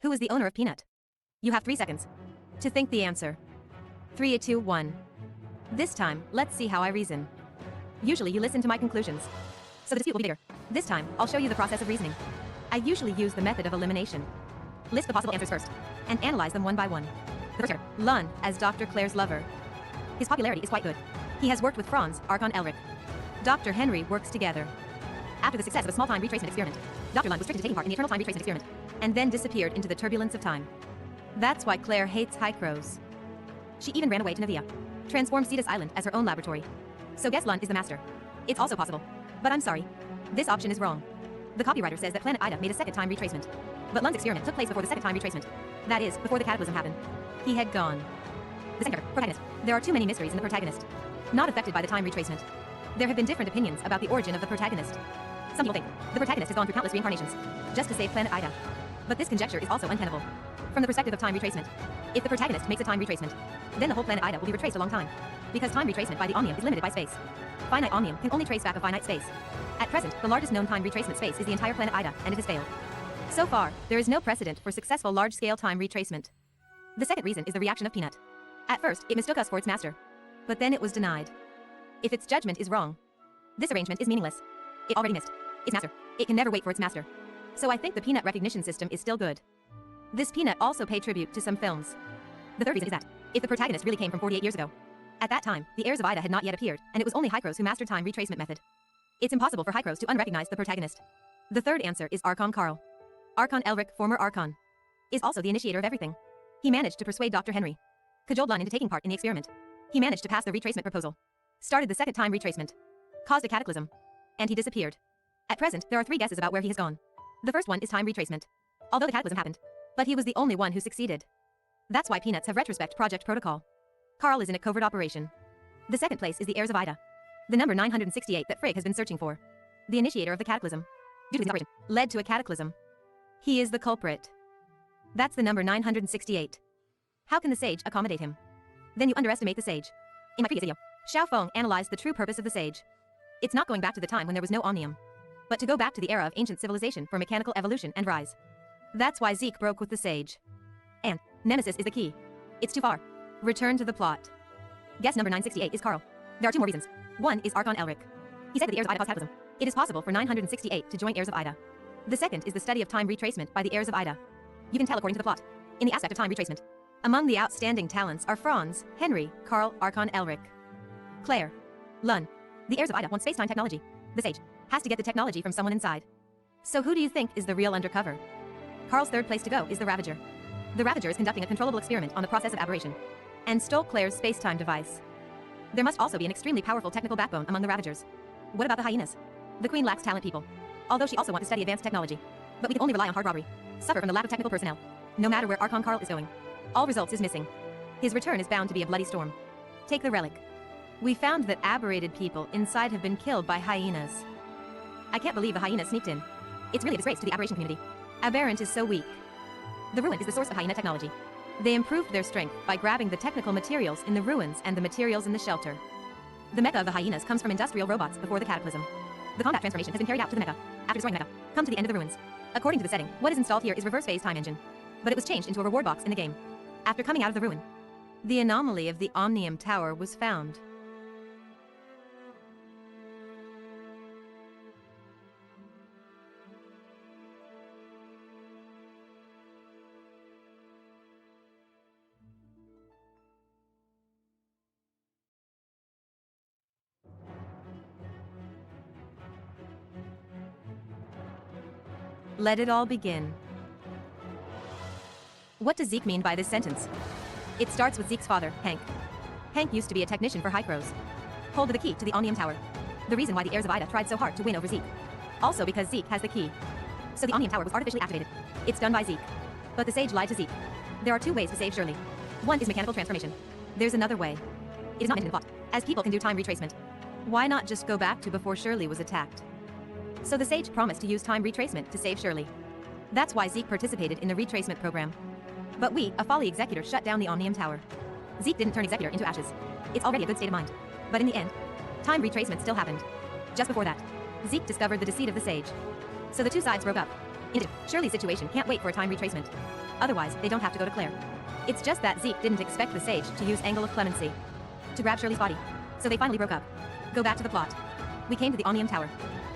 Who is the owner of Peanut? You have 3 seconds to think the answer. 3, 2, 1. This time, let's see how I reason. Usually you listen to my conclusions, so the dispute will be bigger. This time, I'll show you the process of reasoning. I usually use the method of elimination. List the possible answers first, and analyze them one by one. The first answer, Lun, as Dr. Claire's lover. His popularity is quite good. He has worked with Franz, Archon Elric. Dr. Henry works together. After the success of a small time retracement experiment, Dr. Lun was tricked into taking part in the eternal time retracement experiment, and then disappeared into the turbulence of time. That's why Claire hates Hykros. She even ran away to Navia, transformed Cetus Island as her own laboratory. So guess Lun is the master. It's also possible, but I'm sorry. This option is wrong. The copywriter says that Planet Ida made a second time retracement, but Lun's experiment took place before the second time retracement. That is, before the cataclysm happened. He had gone. The second protagonist. There are too many mysteries in the protagonist. Not affected by the time retracement. There have been different opinions about the origin of the protagonist. Some people think the protagonist has gone through countless reincarnations just to save Planet Ida. But this conjecture is also untenable. From the perspective of time retracement, if the protagonist makes a time retracement, then the whole Planet Ida will be retraced a long time. Because time retracement by the omnium is limited by space. Finite omnium can only trace back a finite space. At present, the largest known time retracement space is the entire Planet Ida, and it has failed. So far, there is no precedent for successful large-scale time retracement. The second reason is the reaction of Peanut. At first, it mistook us for its master. But then it was denied. If its judgment is wrong, this arrangement is meaningless. It already missed its master. It can never wait for its master. So I think the Peanut recognition system is still good. This Peanut also pay tribute to some films. The third reason is that, if the protagonist really came from 48 years ago, at that time, the heirs of Ida had not yet appeared, and it was only Hykros who mastered time retracement method. It's impossible for Hykros to unrecognize the protagonist. The third answer is Archon Karl. Archon Elric, former Archon, is also the initiator of everything. He managed to persuade Dr. Henry, cajoled Lun into taking part in the experiment. He managed to pass the retracement proposal, started the second time retracement, caused a cataclysm, and he disappeared. At present, there are 3 guesses about where he has gone. The first one is time retracement, although the cataclysm happened, but he was the only one who succeeded. That's why Peanuts have retrospect project protocol. Karl is in a covert operation. The second place is the heirs of Ida, the number 968 that Frigg has been searching for. The initiator of the cataclysm, due to his operation, led to a cataclysm. He is the culprit. That's the number 968. How can the sage accommodate him? Then you underestimate the sage. In my previous video, Xiao Feng analyzed the true purpose of the sage. It's not going back to the time when there was no omnium, but to go back to the era of ancient civilization for mechanical evolution and rise. That's why Zeke broke with the sage. And Nemesis is the key. It's too far. Return to the plot. Guess number 968 is Karl. There are 2 more reasons. One is Archon Elric. He said that the heirs of Ida caused cataclysm. It is possible for 968 to join heirs of Ida. The second is the study of time retracement by the heirs of Ida. You can tell according to the plot. In the aspect of time retracement, among the outstanding talents are Franz, Henry, Karl, Archon Elric, Claire, Lun. The heirs of Ida want space-time technology. The sage has to get the technology from someone inside. So who do you think is the real undercover? Karl's third place to go is the Ravager. The Ravager is conducting a controllable experiment on the process of aberration, and stole Claire's space-time device. There must also be an extremely powerful technical backbone among the Ravagers. What about the hyenas? The Queen lacks talent people, although she also wants to study advanced technology. But we can only rely on hard robbery, suffer from the lack of technical personnel. No matter where Archon Karl is going, all results is missing. His return is bound to be a bloody storm. Take the relic. We found that aberrated people inside have been killed by hyenas. I can't believe the hyenas sneaked in. It's really a disgrace to the aberration community. Aberrant is so weak. The ruin is the source of hyena technology. They improved their strength by grabbing the technical materials in the ruins and the materials in the shelter. The mecha of the hyenas comes from industrial robots before the cataclysm. The combat transformation has been carried out to the mecha. After destroying the mecha, come to the end of the ruins. According to the setting, what is installed here is reverse phase time engine. But it was changed into a reward box in the game. After coming out of the ruin, the anomaly of the Omnium Tower was found. Let it all begin. What does Zeke mean by this sentence? It starts with Zeke's father, Hank. Hank used to be a technician for Hykros. Hold the key to the Omnium Tower. The reason why the heirs of Ida tried so hard to win over Zeke. Also because Zeke has the key. So the Omnium Tower was artificially activated. It's done by Zeke. But the sage lied to Zeke. There are 2 ways to save Shirley. One is mechanical transformation. There's another way. It is not mentioned in the plot, as people can do time retracement. Why not just go back to before Shirley was attacked? So the sage promised to use time retracement to save Shirley. That's why Zeke participated in the retracement program. But we, a folly executor, shut down the Omnium Tower. Zeke didn't turn executor into ashes. It's already a good state of mind. But in the end, time retracement still happened. Just before that, Zeke discovered the deceit of the sage. So the 2 sides broke up. Shirley's situation can't wait for a time retracement. Otherwise, they don't have to go to Claire. It's just that Zeke didn't expect the Sage to use Angle of Clemency to grab Shirley's body. So they finally broke up. Go back to the plot. We came to the Omnium Tower.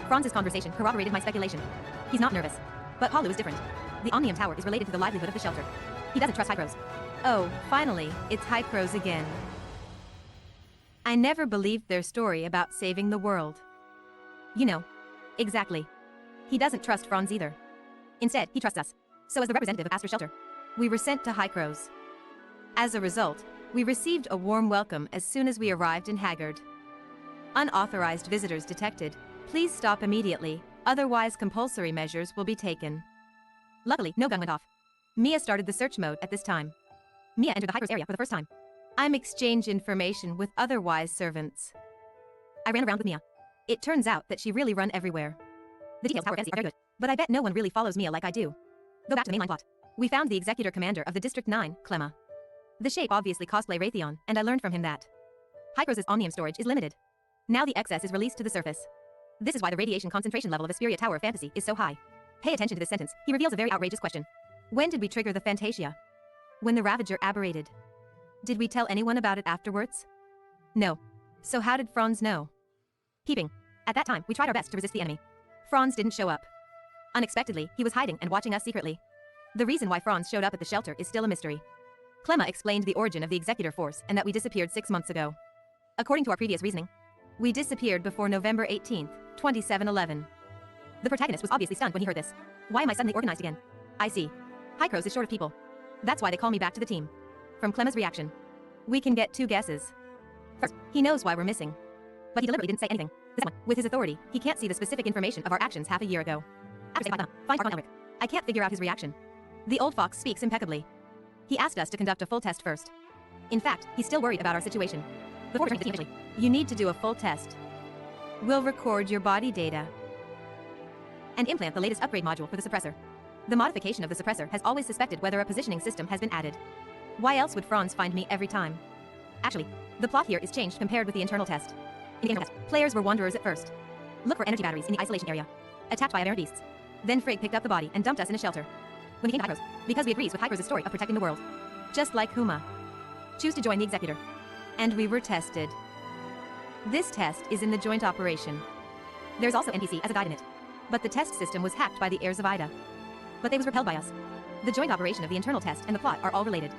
Franz's conversation corroborated my speculation. He's not nervous. But Paulu is different. The Omnium Tower is related to the livelihood of the shelter. He doesn't trust Hycrose. Oh, finally, it's Hycrose again. I never believed their story about saving the world. You know. Exactly. He doesn't trust Franz either. Instead, he trusts us. So as the representative of Astra Shelter, we were sent to Hycrose. As a result, we received a warm welcome as soon as we arrived in Haggard. Unauthorized visitors detected. Please stop immediately, otherwise compulsory measures will be taken. Luckily, no gun went off. Mia started the search mode at this time. Mia entered the Hycrose area for the first time. I'm exchange information with otherwise servants. I ran around with Mia. It turns out that she really run everywhere. The details of Tower Fantasy are very good, but I bet no one really follows Mia like I do. Go back to the mainline plot. We found the executor commander of the District 9, Clemma. The shape obviously cosplay Raytheon, and I learned from him that Hycrose's omnium storage is limited. Now the excess is released to the surface. This is why the radiation concentration level of Asperia Tower of Fantasy is so high. Pay attention to this sentence. He reveals a very outrageous question. When did we trigger the Fantasia? When the Ravager aberrated. Did we tell anyone about it afterwards? No. So how did Franz know? Peeping. At that time, we tried our best to resist the enemy. Franz didn't show up. Unexpectedly, he was hiding and watching us secretly. The reason why Franz showed up at the shelter is still a mystery. Clemma explained the origin of the Executor Force and that we disappeared 6 months ago. According to our previous reasoning, we disappeared before November 18th, 2711. The protagonist was obviously stunned when he heard this. Why am I suddenly organized again? I see. Hycrose is short of people. That's why they call me back to the team. From Clemma's reaction, we can get 2 guesses. First, he knows why we're missing. But he deliberately didn't say anything. This one, with his authority, he can't see the specific information of our actions half a year ago. After saying find Archon Elric. I can't figure out his reaction. The old fox speaks impeccably. He asked us to conduct a full test first. In fact, he's still worried about our situation. Before returning to the team officially, you need to do a full test. We'll record your body data and implant the latest upgrade module for the suppressor. The modification of the suppressor has always suspected whether a positioning system has been added. Why else would Franz find me every time? Actually, the plot here is changed compared with the internal test. In the internal test, players were wanderers at first. Look for energy batteries in the isolation area, attacked by aberrant beasts. Then Frigg picked up the body and dumped us in a shelter. When we came to Hycrose, because we agrees with Hycrose's story of protecting the world. Just like Huma. Choose to join the Executor. And we were tested. This test is in the joint operation. There's also NPC as a guide in it. But the test system was hacked by the heirs of Ida. But they was repelled by us. The joint operation of the internal test and the plot are all related.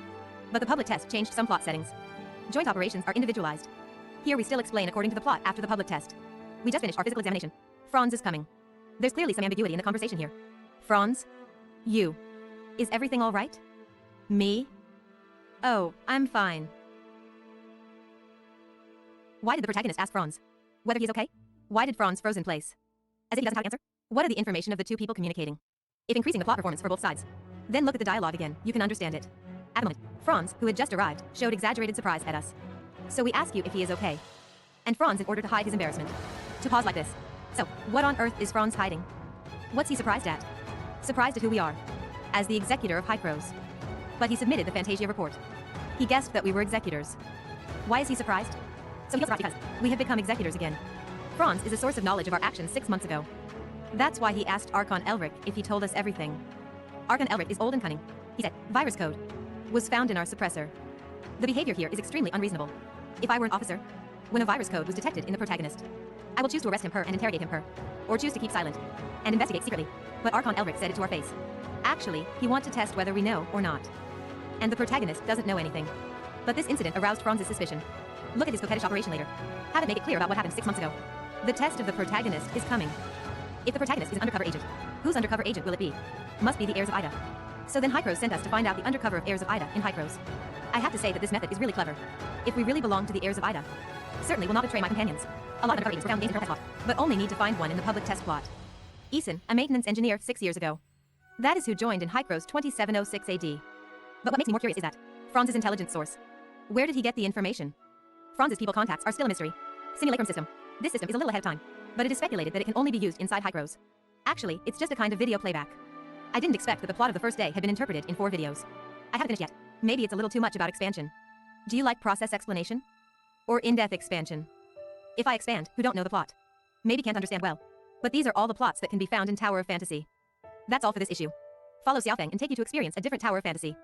But the public test changed some plot settings. Joint operations are individualized. Here we still explain according to the plot after the public test. We just finished our physical examination. Franz is coming. There's clearly some ambiguity in the conversation here. Franz? You. Is everything all right? Me? Oh, I'm fine. Why did the protagonist ask Franz whether he's okay? Why did Franz froze in place? As if he doesn't have an answer? What are the information of the 2 people communicating? If increasing the plot performance for both sides, then look at the dialogue again, you can understand it. At the moment, Franz, who had just arrived, showed exaggerated surprise at us. So we ask you if he is okay. And Franz, in order to hide his embarrassment, to pause like this. So, what on earth is Franz hiding? What's he surprised at? Surprised at who we are. As the executor of Hycrose. But he submitted the Fantasia report. He guessed that we were executors. Why is he surprised? So he's surprised because we have become executors again. Franz is a source of knowledge of our actions 6 months ago. That's why he asked Archon Elric if he told us everything. Archon Elric is old and cunning. He said, virus code was found in our suppressor. The behavior here is extremely unreasonable. If I were an officer, when a virus code was detected in the protagonist, I will choose to arrest him and interrogate him or choose to keep silent and investigate secretly. But Archon Elric said it to our face. Actually, he wants to test whether we know or not. And the protagonist doesn't know anything. But this incident aroused Franz's suspicion. Look at his coquettish operation later. Have it make it clear about what happened 6 months ago. The test of the protagonist is coming. If the protagonist is an undercover agent, whose undercover agent will it be? Must be the heirs of Ida. So then Hycrose sent us to find out the undercover of heirs of Ida in Hycrose. I have to say that this method is really clever. If we really belong to the heirs of Ida, certainly will not betray my companions. A lot of undercover agents were found in the internal test plot, but only need to find one in the public test plot. Eason, a maintenance engineer 6 years ago. That is who joined in Hycrose 2706 AD. But what makes me more curious is that Franz's intelligence source. Where did he get the information? Franz's people contacts are still a mystery. Simulacrum system. This system is a little ahead of time, but it is speculated that it can only be used inside Hycrose. Actually, it's just a kind of video playback. I didn't expect that the plot of the first day had been interpreted in 4 videos. I haven't finished yet. Maybe it's a little too much about expansion. Do you like process explanation? Or in-depth expansion? If I expand, who don't know the plot, maybe can't understand well. But these are all the plots that can be found in Tower of Fantasy. That's all for this issue. Follow Xiaofeng and take you to experience a different tower of fantasy.